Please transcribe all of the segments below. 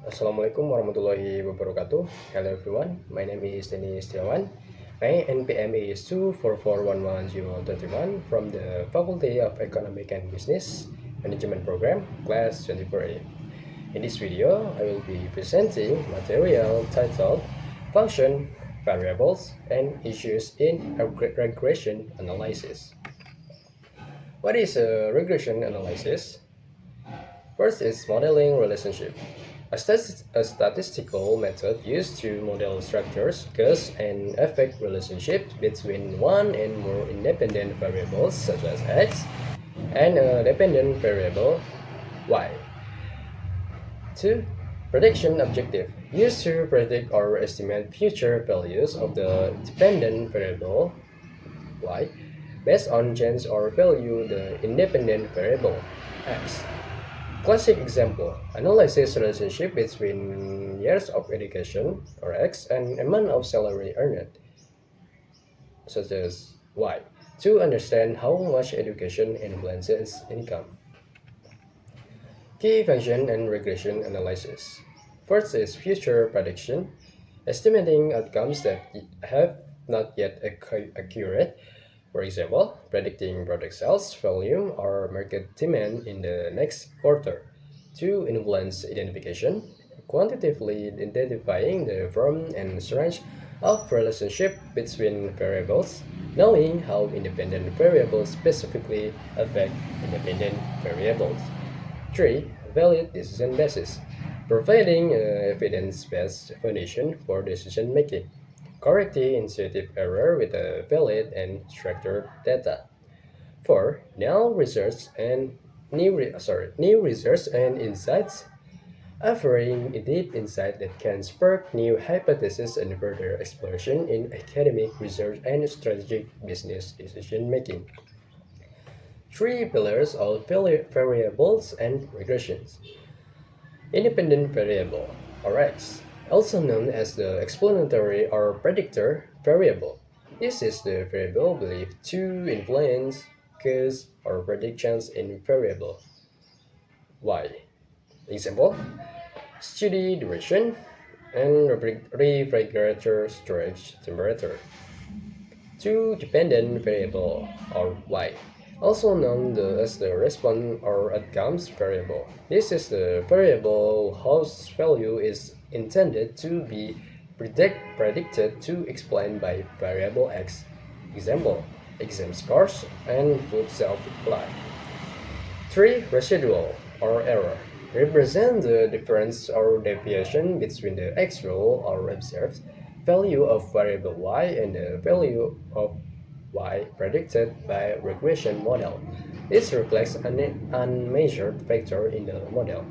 Assalamualaikum warahmatullahi wabarakatuh. Hello everyone, my name is Deni Setiawan. My NPM is 244110131 from the Faculty of Economic and Business Management Program, Class 24A. In this video, I will be presenting material titled Function, Variables, and Issues in Regression Analysis. What is a regression analysis? First is modeling relationship. A statistical method used to model structures, cause and effect relationships between one and more independent variables such as x and a dependent variable y. 2. Prediction objective used to predict or estimate future values of the dependent variable y based on change or value the independent variable x. Classic example, analysis relationship between years of education, or X, and amount of salary earned, such as Y, to understand how much education influences income. Key function and regression analysis. First is future prediction, estimating outcomes that have not yet accurate. For example, predicting product sales volume or market demand in the next quarter. 2. Influence identification, quantitatively identifying the form and strength of relationship between variables, knowing how independent variables specifically affect independent variables. 3. Valid decision basis, providing evidence-based foundation for decision making, correcting intuitive error with a valid and structured data. 4. New research and insights, offering deep insight that can spark new hypotheses and further exploration in academic research and strategic business decision making. 3 pillars of variables and regressions. Independent variable, or X, also known as the explanatory or predictor variable. This is the variable believed to influence, cause, or predict change in variable Y. Example, study duration and refrigerator storage temperature. 2. Dependent variable, or Y, also known as the response or outcomes variable. This is the variable whose value is intended to be predicted to explain by variable x. Example, exam scores and food self-supply. 3. Residual or error represent the difference or deviation between the actual or observed value of variable y and the value of y predicted by regression model. This reflects an unmeasured factor in the model.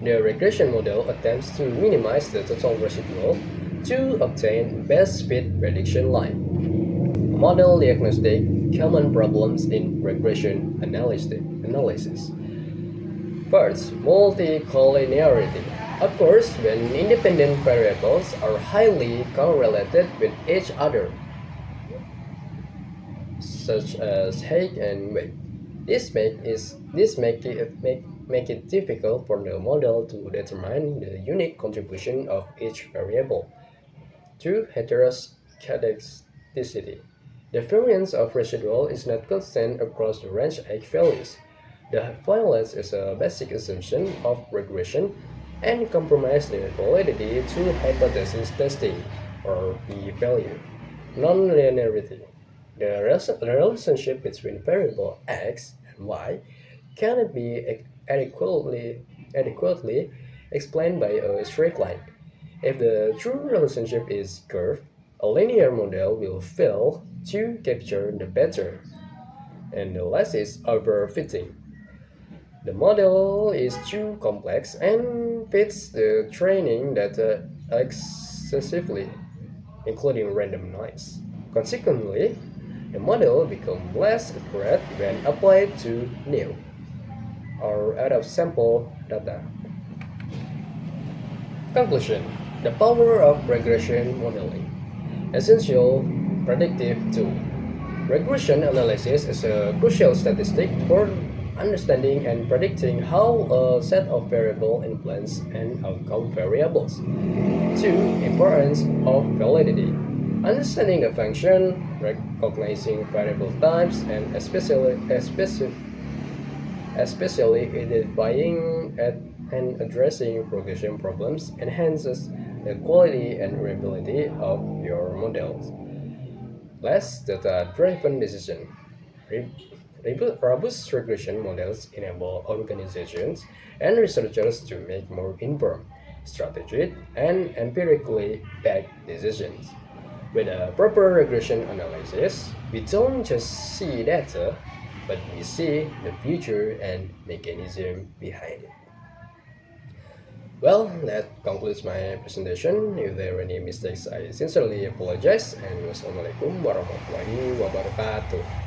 The regression model attempts to minimize the total residual to obtain best fit prediction line. Model diagnostic common problems in regression analysis. First, multicollinearity occurs when independent variables are highly correlated with each other, such as height and weight. This make it difficult for the model to determine the unique contribution of each variable. 2. Heteroscedasticity. The variance of residual is not constant across the range H values. The violence is a basic assumption of regression and compromise the validity through hypothesis testing, or p-value. Nonlinearity. The relationship between variable x and y cannot be adequately explained by a straight line. If the true relationship is curved, a linear model will fail to capture the pattern. And the last is overfitting. The model is too complex and fits the training data excessively, including random noise. Consequently, the model becomes less accurate when applied to new or out of sample data. Conclusion: the power of regression modeling. Essential predictive tool. Regression analysis is a crucial statistic for understanding and predicting how a set of variables influence and outcome variables. 2. Importance of validity. Understanding a function, recognizing variable types, and especially identifying and addressing progression problems enhances the quality and reliability of your models. Less data-driven decision. Re- Robust regression models enable organizations and researchers to make more informed, strategic, and empirically backed decisions. With a proper regression analysis, we don't just see data, but we see the future and mechanism behind it. Well, that concludes my presentation. If there are any mistakes, I sincerely apologize. And wassalamualaikum warahmatullahi wabarakatuh.